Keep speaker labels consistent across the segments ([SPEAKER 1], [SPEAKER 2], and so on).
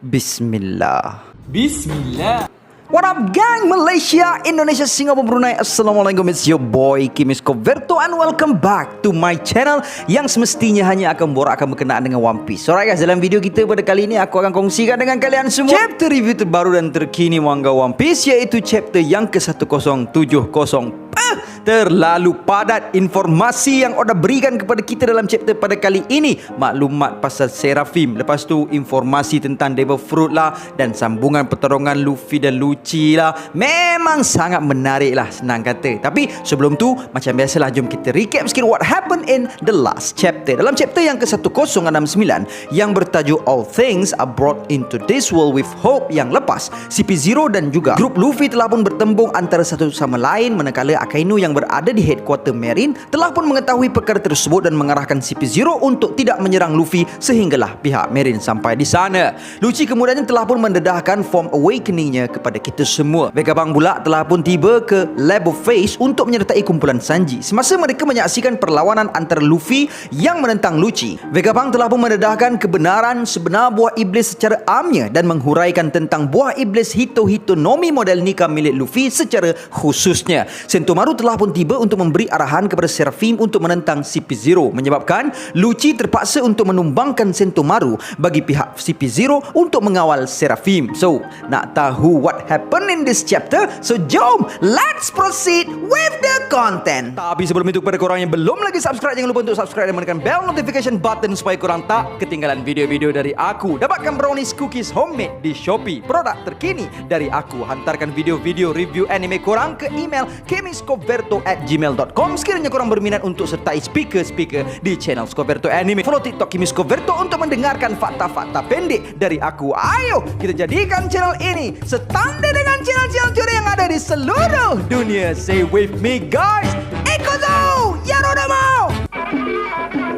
[SPEAKER 1] Bismillah.
[SPEAKER 2] Bismillah.
[SPEAKER 1] What up gang, Malaysia, Indonesia, Singapura, Brunei. Assalamualaikum, it's your boy Kim Iskoverto and welcome back to my channel yang semestinya hanya akan berkenaan dengan One Piece. Alright guys, dalam video kita pada kali ini aku akan kongsikan dengan kalian semua chapter review terbaru dan terkini manga One Piece, iaitu chapter yang ke-1070. Terlalu padat informasi yang Oda berikan kepada kita dalam chapter pada kali ini. Maklumat pasal Seraphim, lepas tu informasi tentang Devil Fruit lah, dan sambungan pertarungan Luffy dan Lucci lah. Memang sangat menarik lah, senang kata. Tapi sebelum tu, macam biasalah, jom kita recap sikit what happened in the last chapter. Dalam chapter yang ke-1069 yang bertajuk All Things Are Brought Into This World With Hope yang lepas, CP0 dan juga grup Luffy telah pun bertembung antara satu sama lain, manakala Akainu yang berada di headquarter Marine telah pun mengetahui perkara tersebut dan mengarahkan CP0 untuk tidak menyerang Luffy sehinggalah pihak Marine sampai di sana. Lucci kemudiannya telah pun mendedahkan form awakeningnya kepada kita semua. Vegapunk pula telah pun tiba ke Lab of Face untuk menyertai kumpulan Sanji. Semasa mereka menyaksikan perlawanan antara Luffy yang menentang Lucci, Vegapunk telah pun mendedahkan kebenaran sebenar buah iblis secara amnya dan menghuraikan tentang buah iblis Hito Nomi model Nika milik Luffy secara khususnya. Sentomaru telah pun tiba untuk memberi arahan kepada Seraphim untuk menentang CP0, menyebabkan Lucci terpaksa untuk menumbangkan Sentomaru bagi pihak CP0 untuk mengawal Seraphim. So, nak tahu what happened in this chapter? So, jom, let's proceed with the content. Tapi sebelum itu, kepada korang yang belum lagi subscribe, jangan lupa untuk subscribe dan menekan bell notification button supaya korang tak ketinggalan video-video dari aku. Dapatkan brownies cookies homemade di Shopee, produk terkini dari aku. Hantarkan video-video review anime korang ke email kimiscoverto@gmail.com sekiranya korang berminat untuk sertai speaker-speaker di channel Skoverto Anime. Follow TikTok Kim Iskoverto untuk mendengarkan fakta-fakta pendek dari aku. Ayo kita jadikan channel ini setandai dengan channel-channel curi yang ada di seluruh dunia. Say with me guys, Ikozo Yarodamo.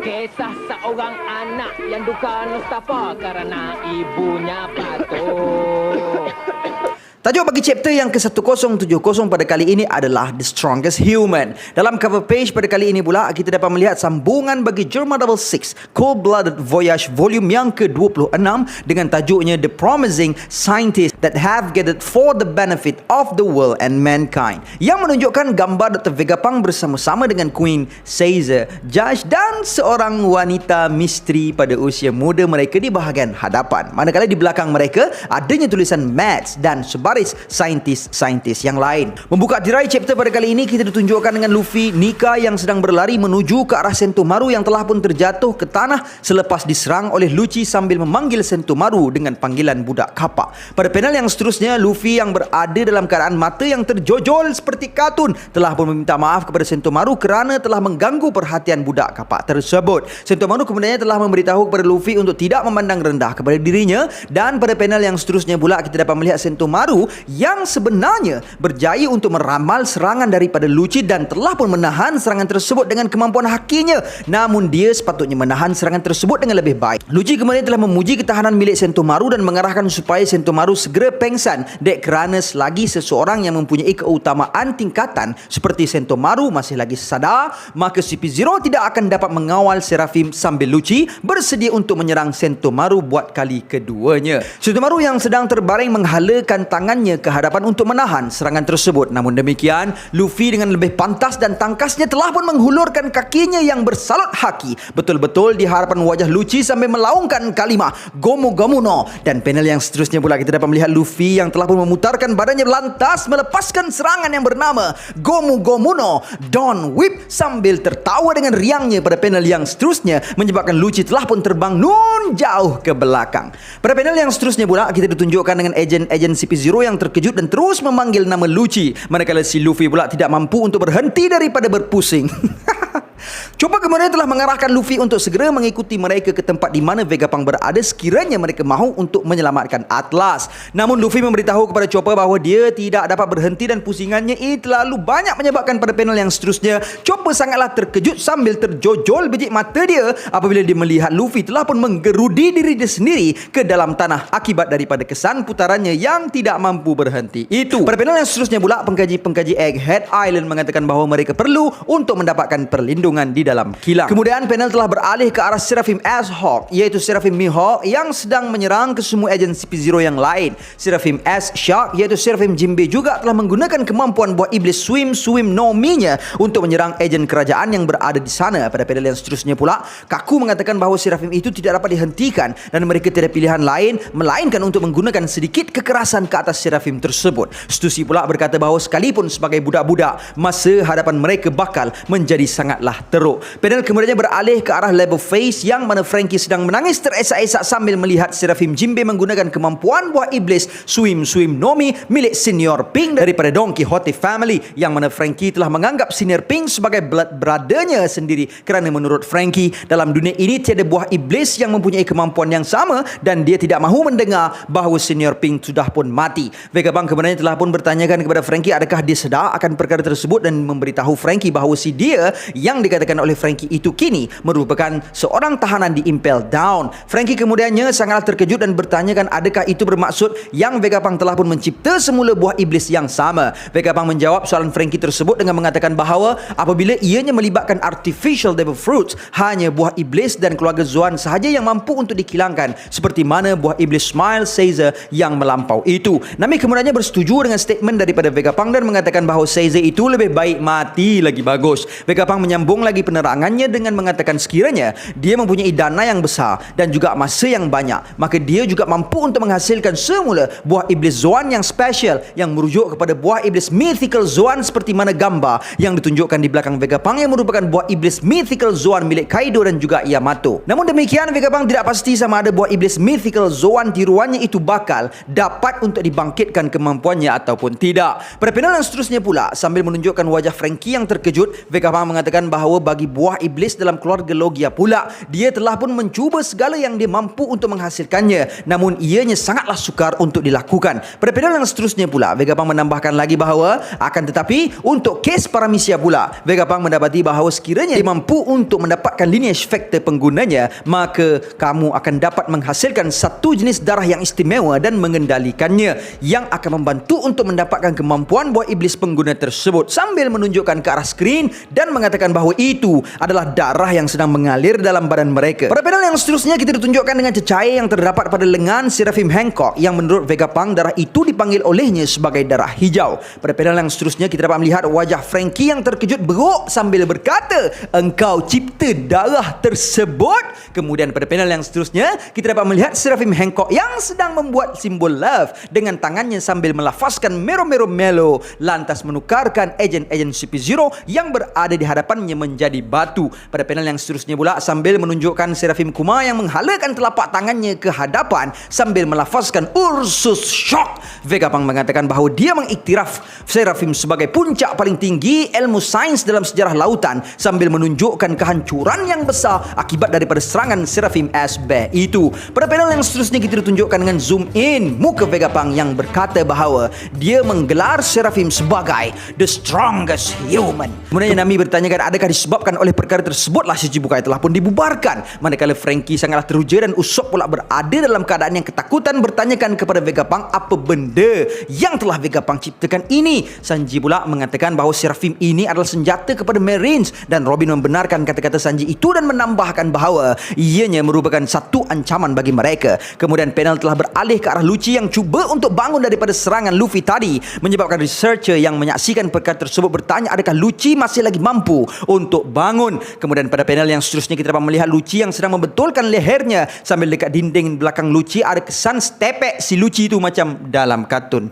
[SPEAKER 3] Kisah seorang anak yang duka nustapa karena ibunya patuh.
[SPEAKER 1] Tajuk bagi chapter yang ke-1070 pada kali ini adalah The Strongest Human. Dalam cover page pada kali ini pula, kita dapat melihat sambungan bagi Germa Double 6 Cold-Blooded Voyage volume yang ke-26 dengan tajuknya The Promising Scientists That Have Gathered for the Benefit of the World and Mankind, yang menunjukkan gambar Dr. Vegapunk bersama-sama dengan Queen Caesar, Judge dan seorang wanita misteri pada usia muda mereka di bahagian hadapan. Manakala di belakang mereka adanya tulisan Mads dan saintis-saintis yang lain. Membuka tirai chapter pada kali ini, kita ditunjukkan dengan Luffy, Nika yang sedang berlari menuju ke arah Sentomaru yang telah pun terjatuh ke tanah selepas diserang oleh Lucci sambil memanggil Sentomaru dengan panggilan budak kapak. Pada panel yang seterusnya, Luffy yang berada dalam keadaan mata yang terjojol seperti kartun telah pun meminta maaf kepada Sentomaru kerana telah mengganggu perhatian budak kapak tersebut. Sentomaru kemudiannya telah memberitahu kepada Luffy untuk tidak memandang rendah kepada dirinya, dan pada panel yang seterusnya pula kita dapat melihat Sentomaru yang sebenarnya berjaya untuk meramal serangan daripada Lucci dan telah pun menahan serangan tersebut dengan kemampuan hakinya. Namun dia sepatutnya menahan serangan tersebut dengan lebih baik. Lucci kemudian telah memuji ketahanan milik Sentomaru dan mengarahkan supaya Sentomaru segera pengsan, dek kerana selagi seseorang yang mempunyai keutamaan tingkatan seperti Sentomaru masih lagi sadar, maka CP0 tidak akan dapat mengawal Seraphim sambil Lucci bersedia untuk menyerang Sentomaru buat kali keduanya. Sentomaru yang sedang terbaring menghalakan tangannya ke hadapan untuk menahan serangan tersebut. Namun demikian, Luffy dengan lebih pantas dan tangkasnya telah pun menghulurkan kakinya yang bersalut haki betul-betul di hadapan wajah Lucci sambil melaungkan kalimah Gomu Gomu no. Dan panel yang seterusnya pula kita dapat melihat Luffy yang telah pun memutarkan badannya lantas melepaskan serangan yang bernama Gomu Gomu no Dawn Whip sambil tertawa dengan riangnya. Pada panel yang seterusnya menyebabkan Lucci telah pun terbang nun jauh ke belakang. Pada panel yang seterusnya pula kita ditunjukkan dengan ejen CP0 yang terkejut dan terus memanggil nama Lucci, manakala si Luffy pula tidak mampu untuk berhenti daripada berpusing. Chopper kemudian telah mengarahkan Luffy untuk segera mengikuti mereka ke tempat di mana Vegapunk berada sekiranya mereka mahu untuk menyelamatkan Atlas. Namun Luffy memberitahu kepada Chopper bahawa dia tidak dapat berhenti dan pusingannya ini terlalu banyak, menyebabkan pada panel yang seterusnya Chopper sangatlah terkejut sambil terjojol biji mata dia apabila dia melihat Luffy telah pun menggerudi diri dia sendiri ke dalam tanah akibat daripada kesan putarannya yang tidak mampu berhenti itu. Pada panel yang seterusnya pula, pengkaji Egghead Island mengatakan bahawa mereka perlu untuk mendapatkan perlindungan kulungan di dalam kilang. Kemudian panel telah beralih ke arah Seraphim S-Hawk, iaitu Seraphim Mihawk yang sedang menyerang ke semua ejen CP0 yang lain. Seraphim S-Shark, iaitu Seraphim Jinbe juga telah menggunakan kemampuan buah iblis Swim no-Mi-nya untuk menyerang ejen kerajaan yang berada di sana. Pada panel yang seterusnya pula, Kaku mengatakan bahawa Seraphim itu tidak dapat dihentikan dan mereka tidak pilihan lain melainkan untuk menggunakan sedikit kekerasan ke atas Seraphim tersebut. Stussy pula berkata bahawa sekalipun sebagai budak-budak, masa hadapan mereka bakal menjadi sangatlah teruk. Panel kemudiannya beralih ke arah level face yang mana Frankie sedang menangis teresak-esak sambil melihat Seraphim Jinbe menggunakan kemampuan buah iblis Swim no-Mi milik Senior Pink daripada Don Quixote family, yang mana Frankie telah menganggap Senior Pink sebagai blood brother-nya sendiri kerana menurut Frankie dalam dunia ini tiada buah iblis yang mempunyai kemampuan yang sama dan dia tidak mahu mendengar bahawa Senior Pink sudah pun mati. Vegapunk kemudian telah pun bertanyakan kepada Frankie adakah dia sedar akan perkara tersebut dan memberitahu Frankie bahawa si dia yang dikatakan oleh Frankie itu kini merupakan seorang tahanan di Impel Down. Frankie kemudiannya sangatlah terkejut dan bertanyakan adakah itu bermaksud yang Vegapunk telah pun mencipta semula buah iblis yang sama. Vegapunk menjawab soalan Frankie tersebut dengan mengatakan bahawa apabila ianya melibatkan artificial devil fruits, hanya buah iblis dan keluarga Zoan sahaja yang mampu untuk dikilangkan, seperti mana buah iblis Smile Caesar yang melampau itu. Nami kemudiannya bersetuju dengan statement daripada Vegapunk dan mengatakan bahawa Caesar itu lebih baik mati lagi bagus. Vegapunk menyambung lagi penerangannya dengan mengatakan sekiranya dia mempunyai dana yang besar dan juga masa yang banyak, maka dia juga mampu untuk menghasilkan semula buah iblis Zoan yang special yang merujuk kepada buah iblis mythical Zoan seperti mana gambar yang ditunjukkan di belakang Vegapunk yang merupakan buah iblis mythical Zoan milik Kaido dan juga Yamato. Namun demikian, Vegapunk tidak pasti sama ada buah iblis mythical Zoan tiruannya itu bakal dapat untuk dibangkitkan kemampuannya ataupun tidak. Pada panel yang seterusnya pula, sambil menunjukkan wajah Frankie yang terkejut, Vegapunk mengatakan bahawa bagi buah iblis dalam keluarga Logia pula, dia telah pun mencuba segala yang dia mampu untuk menghasilkannya, namun ianya sangatlah sukar untuk dilakukan. Pada panel yang seterusnya pula, Vegapunk menambahkan lagi bahawa akan tetapi untuk kes Paramecia pula, Vegapunk mendapati bahawa sekiranya dia mampu untuk mendapatkan lineage factor penggunanya, maka kamu akan dapat menghasilkan satu jenis darah yang istimewa dan mengendalikannya yang akan membantu untuk mendapatkan kemampuan buah iblis pengguna tersebut, sambil menunjukkan ke arah skrin dan mengatakan bahawa itu adalah darah yang sedang mengalir dalam badan mereka. Pada panel yang seterusnya kita ditunjukkan dengan cecair yang terdapat pada lengan Seraphim Hancock yang menurut Vegapunk darah itu dipanggil olehnya sebagai darah hijau. Pada panel yang seterusnya kita dapat melihat wajah Frankie yang terkejut beruk sambil berkata, engkau cipta darah tersebut. Kemudian pada panel yang seterusnya kita dapat melihat Seraphim Hancock yang sedang membuat simbol love dengan tangannya sambil melafazkan melo lantas menukarkan ejen-ejen CP0 yang berada di hadapannya menjadi batu. Pada panel yang seterusnya pula sambil menunjukkan Seraphim Kuma yang menghalakan telapak tangannya ke hadapan sambil melafazkan Ursus Shock. Vegapunk mengatakan bahawa dia mengiktiraf Seraphim sebagai puncak paling tinggi ilmu sains dalam sejarah lautan sambil menunjukkan kehancuran yang besar akibat daripada serangan Seraphim S-Bear itu. Pada panel yang seterusnya kita ditunjukkan dengan zoom in muka Vegapunk yang berkata bahawa dia menggelar Seraphim sebagai the strongest human. Kemudian Nami bertanyakan adakah disebabkan oleh perkara tersebutlah Shichibukai telah pun dibubarkan, manakala Frankie sangatlah teruja dan Usopp pula berada dalam keadaan yang ketakutan bertanyakan kepada Vegapunk apa benda yang telah Vegapunk ciptakan ini. Sanji pula mengatakan bahawa Seraphim ini adalah senjata kepada Marines dan Robin membenarkan kata-kata Sanji itu dan menambahkan bahawa ianya merupakan satu ancaman bagi mereka. Kemudian panel telah beralih ke arah Lucci yang cuba untuk bangun daripada serangan Luffy tadi, menyebabkan researcher yang menyaksikan perkara tersebut bertanya adakah Lucci masih lagi mampu untuk bangun. Kemudian pada panel yang seterusnya kita dapat melihat Lucci yang sedang membetulkan lehernya sambil dekat dinding belakang Lucci ada kesan stepek si Lucci itu macam dalam kartun.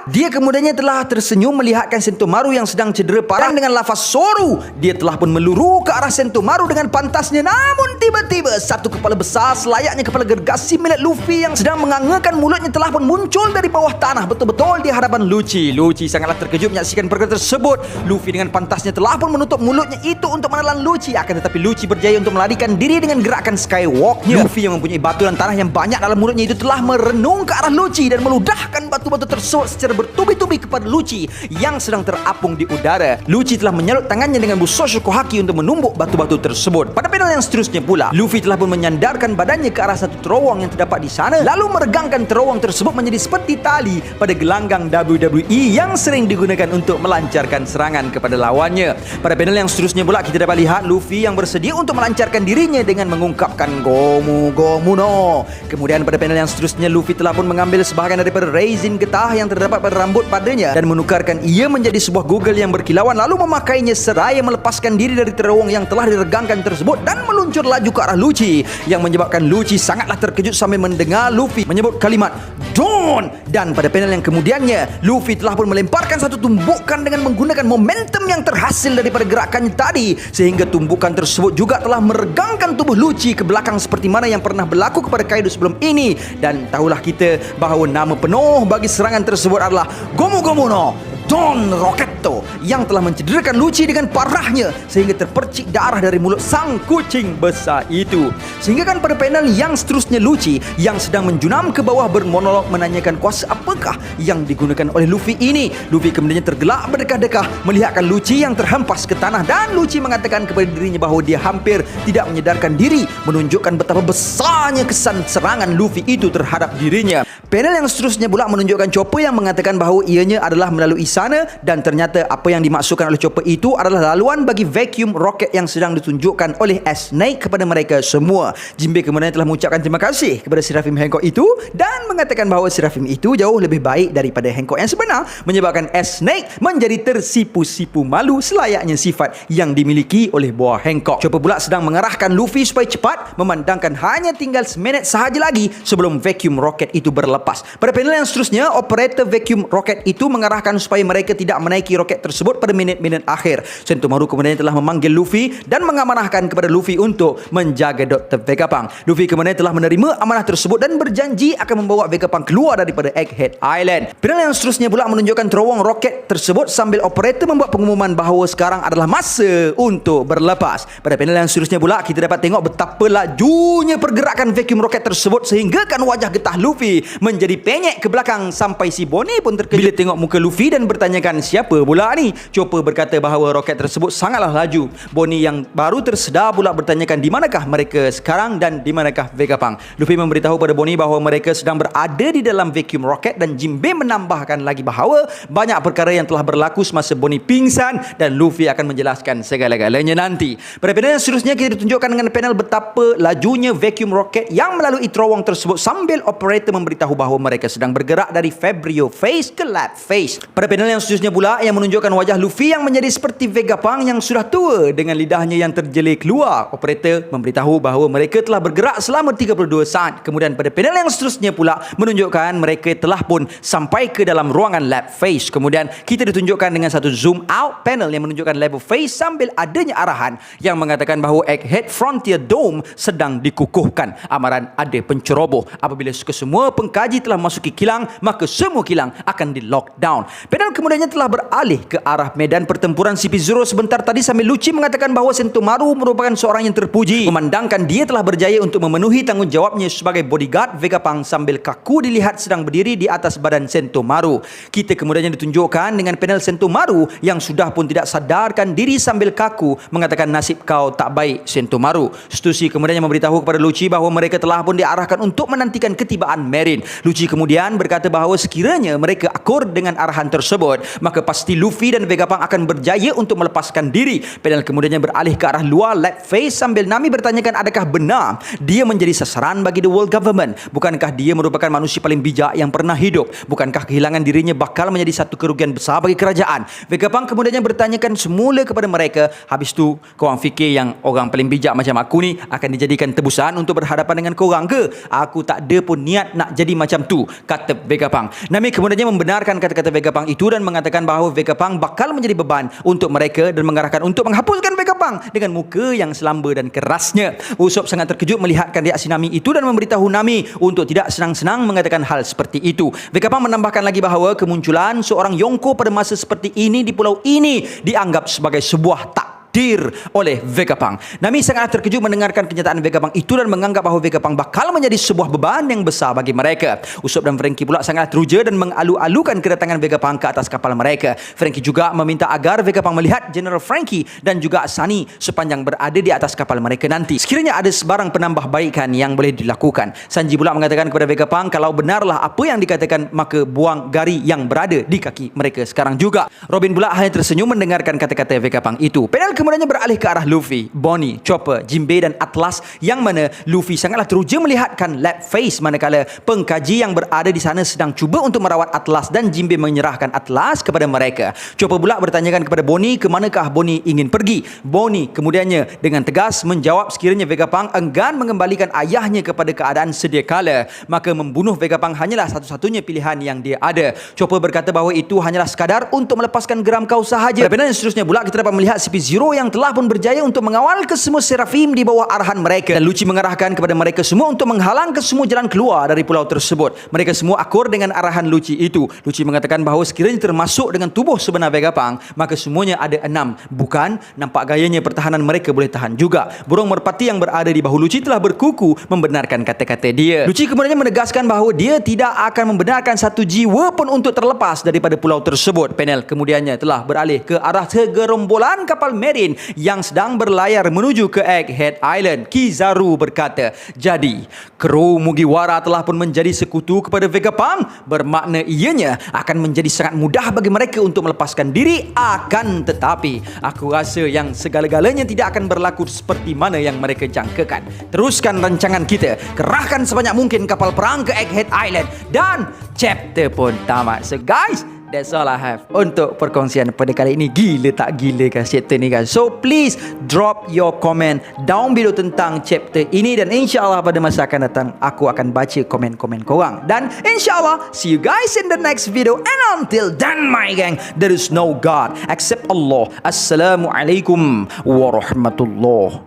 [SPEAKER 1] Dia kemudiannya telah tersenyum melihatkan Sentomaru yang sedang cedera parah dengan lafaz Soru. Dia telah pun meluru ke arah Sentomaru dengan pantasnya, namun tiba-tiba satu kepala besar selayaknya kepala gergasi milik Luffy yang sedang mengangakan mulutnya telah pun muncul dari bawah tanah betul-betul di hadapan Lucci. Lucci sangatlah terkejut menyaksikan perkara tersebut. Luffy dengan pantasnya telah pun menutup mulutnya itu untuk menelan Lucci, akan tetapi Lucci berjaya untuk melarikan diri dengan gerakan skywalknya. Luffy yang mempunyai batu dan tanah yang banyak dalam mulutnya itu telah merenung ke arah Lucci dan meludahkan batu-batu tersebut secara secara bertubi-tubi kepada Lucci yang sedang terapung di udara. Lucci telah menyalut tangannya dengan busa Shokohaki untuk menumbuk batu-batu tersebut. Pada panel yang seterusnya pula, Luffy telah pun menyandarkan badannya ke arah satu terowong yang terdapat di sana, lalu meregangkan terowong tersebut menjadi seperti tali pada gelanggang WWE yang sering digunakan untuk melancarkan serangan kepada lawannya. Pada panel yang seterusnya pula, kita dapat lihat Luffy yang bersedia untuk melancarkan dirinya dengan mengungkapkan Gomu Gomu no. Kemudian pada panel yang seterusnya, Luffy telah pun mengambil sebahagian daripada resin getah yang terdapat pada rambut padanya dan menukarkan ia menjadi sebuah goggle yang berkilauan, lalu memakainya seraya melepaskan diri dari terowong yang telah diregangkan tersebut dan meluncur laju ke arah Lucci, yang menyebabkan Lucci sangatlah terkejut sambil mendengar Luffy menyebut kalimat Dawn. Dan pada panel yang kemudiannya, Luffy telah pun melemparkan satu tumbukan dengan menggunakan momentum yang terhasil daripada gerakannya tadi, sehingga tumbukan tersebut juga telah meregangkan tubuh Lucci ke belakang seperti mana yang pernah berlaku kepada Kaido sebelum ini. Dan tahulah kita bahawa nama penuh bagi serangan tersebut adalah Gomu Gomu no Don Rocketto, yang telah mencederakan Lucci dengan parahnya sehingga terpercik darah dari mulut sang kucing besar itu. Sehingga kan pada panel yang seterusnya, Lucci yang sedang menjunam ke bawah bermonolog menanyakan kuasa apakah yang digunakan oleh Luffy ini. Luffy kemudiannya tergelak berdekah-dekah melihatkan Lucci yang terhempas ke tanah, dan Lucci mengatakan kepada dirinya bahawa dia hampir tidak menyedarkan diri, menunjukkan betapa besarnya kesan serangan Luffy itu terhadap dirinya. Panel yang seterusnya pula menunjukkan Chopper yang mengatakan bahawa ianya adalah melalui sana, dan ternyata apa yang dimaksudkan oleh Chopper itu adalah laluan bagi vacuum rocket yang sedang ditunjukkan oleh Snake kepada mereka semua. Jinbe kemudian telah mengucapkan terima kasih kepada Seraphim Hancock itu dan mengatakan bahawa Seraphim itu jauh lebih baik daripada Hancock yang sebenar, menyebabkan Snake menjadi tersipu-sipu malu selayaknya sifat yang dimiliki oleh buah Hancock. Chopper pula sedang mengarahkan Luffy supaya cepat, memandangkan hanya tinggal seminit sahaja lagi sebelum vacuum rocket itu berlepas. Pada panel yang seterusnya, operator vacuum rocket itu mengarahkan supaya mereka tidak menaiki roket tersebut pada minit-minit akhir. Sentomaru kemudian telah memanggil Luffy dan mengamanahkan kepada Luffy untuk menjaga Dr. Vegapunk. Luffy kemudian telah menerima amanah tersebut dan berjanji akan membawa Vegapunk keluar daripada Egghead Island. Panel yang seterusnya pula menunjukkan terowong roket tersebut sambil operator membuat pengumuman bahawa sekarang adalah masa untuk berlepas. Pada panel yang seterusnya pula, kita dapat tengok betapa lajunya pergerakan vacuum roket tersebut sehingga kan wajah getah Luffy menjadi penyek ke belakang sampai si Bonnie pun terkejut bila tengok muka Luffy dan bertanyakan siapa pula ni. Chopper berkata bahawa roket tersebut sangatlah laju. Bonnie yang baru tersedar pula bertanyakan di manakah mereka sekarang dan di manakah Vegapunk. Luffy memberitahu pada Bonnie bahawa mereka sedang berada di dalam vacuum rocket, dan Jinbe menambahkan lagi bahawa banyak perkara yang telah berlaku semasa Bonnie pingsan dan Luffy akan menjelaskan segala-galanya nanti. Pada panel yang seterusnya, kita ditunjukkan dengan panel betapa lajunya vacuum rocket yang melalui terowong tersebut sambil operator memberitahu bahawa mereka sedang bergerak dari Fabrio Face ke Lab Face. Pada panel yang seterusnya pula yang menunjukkan wajah Luffy yang menjadi seperti Vegapunk yang sudah tua dengan lidahnya yang terjelir keluar. Operator memberitahu bahawa mereka telah bergerak selama 32 saat. Kemudian pada panel yang seterusnya pula menunjukkan mereka telah pun sampai ke dalam ruangan Lab Face. Kemudian kita ditunjukkan dengan satu zoom out panel yang menunjukkan level Face sambil adanya arahan yang mengatakan bahawa Egghead Frontier Dome sedang dikukuhkan. Amaran ada penceroboh. Apabila kesemua pengkaji telah masuki kilang, maka semua kilang akan di lockdown. Panel kemudiannya telah beralih ke arah medan pertempuran CP0 sebentar tadi sambil Lucci mengatakan bahawa Sentomaru merupakan seorang yang terpuji, memandangkan dia telah berjaya untuk memenuhi tanggungjawabnya sebagai bodyguard Vegapunk sambil Kaku dilihat sedang berdiri di atas badan Sentomaru. Kita kemudiannya ditunjukkan dengan panel Sentomaru yang sudah pun tidak sadarkan diri sambil Kaku mengatakan nasib kau tak baik Sentomaru. Stussy kemudiannya memberitahu kepada Lucci bahawa mereka telah pun diarahkan untuk menantikan ketibaan Marine. Lucci kemudian berkata bahawa sekiranya mereka akur dengan arahan tersebut, maka pasti Luffy dan Vegapunk akan berjaya untuk melepaskan diri. Panel kemudiannya beralih ke arah luar Lab Face sambil Nami bertanyakan adakah benar dia menjadi sasaran bagi the world government. Bukankah dia merupakan manusia paling bijak yang pernah hidup? Bukankah kehilangan dirinya bakal menjadi satu kerugian besar bagi kerajaan? Vegapunk kemudiannya bertanyakan semula kepada mereka, habis tu korang fikir yang orang paling bijak macam aku ni akan dijadikan tebusan untuk berhadapan dengan korang ke? Aku tak ada pun niat nak jadi macam tu, kata Vegapunk. Nami kemudiannya membenarkan kata-kata Vegapunk itu dan mengatakan bahawa Vegapunk bakal menjadi beban untuk mereka dan mengarahkan untuk menghapuskan Vegapunk dengan muka yang selamba dan kerasnya. Usopp sangat terkejut melihatkan reaksi Nami itu dan memberitahu Nami untuk tidak senang-senang mengatakan hal seperti itu. Vegapunk menambahkan lagi bahawa kemunculan seorang Yonko pada masa seperti ini di pulau ini dianggap sebagai sebuah tak hadir oleh Vegapunk. Nami sangat terkejut mendengarkan kenyataan Vegapunk itu dan menganggap bahawa Vegapunk bakal menjadi sebuah beban yang besar bagi mereka. Usopp dan Franky pula sangat teruja dan mengalu-alukan kedatangan Vegapunk ke atas kapal mereka. Franky juga meminta agar Vegapunk melihat General Franky dan juga Sunny sepanjang berada di atas kapal mereka nanti. Sekiranya ada sebarang penambahbaikan yang boleh dilakukan. Sanji pula mengatakan kepada Vegapunk kalau benarlah apa yang dikatakan, maka buang gari yang berada di kaki mereka sekarang juga. Robin pula hanya tersenyum mendengarkan kata-kata Vegapunk itu. Panel kemudiannya beralih ke arah Luffy, Bonnie, Chopper, Jinbei dan Atlas, yang mana Luffy sangatlah teruja melihatkan lab face manakala pengkaji yang berada di sana sedang cuba untuk merawat Atlas dan Jinbei menyerahkan Atlas kepada mereka. Chopper pula bertanyakan kepada Bonnie ke manakah Bonnie ingin pergi. Bonnie kemudiannya dengan tegas menjawab sekiranya Vegapunk enggan mengembalikan ayahnya kepada keadaan sedia kala, maka membunuh Vegapunk hanyalah satu-satunya pilihan yang dia ada. Chopper berkata bahawa itu hanyalah sekadar untuk melepaskan geram kau sahaja. Pada panel seterusnya pula kita dapat melihat CP0 yang telah pun berjaya untuk mengawal kesemua Seraphim di bawah arahan mereka, dan Lucci mengarahkan kepada mereka semua untuk menghalang kesemua jalan keluar dari pulau tersebut. Mereka semua akur dengan arahan Lucci itu. Lucci mengatakan bahawa sekiranya termasuk dengan tubuh sebenar Vegapunk, maka semuanya ada 6. Bukan, nampak gayanya pertahanan mereka boleh tahan juga. Burung merpati yang berada di bahu Lucci telah berkuku membenarkan kata-kata dia. Lucci kemudian menegaskan bahawa dia tidak akan membenarkan satu jiwa pun untuk terlepas daripada pulau tersebut. Panel kemudiannya telah beralih ke arah segerombolan kapal Marine yang sedang berlayar menuju ke Egghead Island. Kizaru berkata, jadi kru Mugiwara telah pun menjadi sekutu kepada Vegapunk, bermakna ianya akan menjadi sangat mudah bagi mereka untuk melepaskan diri. Akan tetapi aku rasa yang segala-galanya tidak akan berlaku seperti mana yang mereka jangkakan. Teruskan rancangan kita, kerahkan sebanyak mungkin kapal perang ke Egghead Island, dan chapter pun tamat. So guys, that's all I have untuk perkongsian pada kali ini. Gila tak gila kan chapter ni guys. So please drop your comment down below tentang chapter ini, dan insyaAllah pada masa akan datang aku akan baca komen-komen korang. Dan insyaAllah see you guys in the next video, and until then my gang, there is no God except Allah. Assalamualaikum warahmatullahi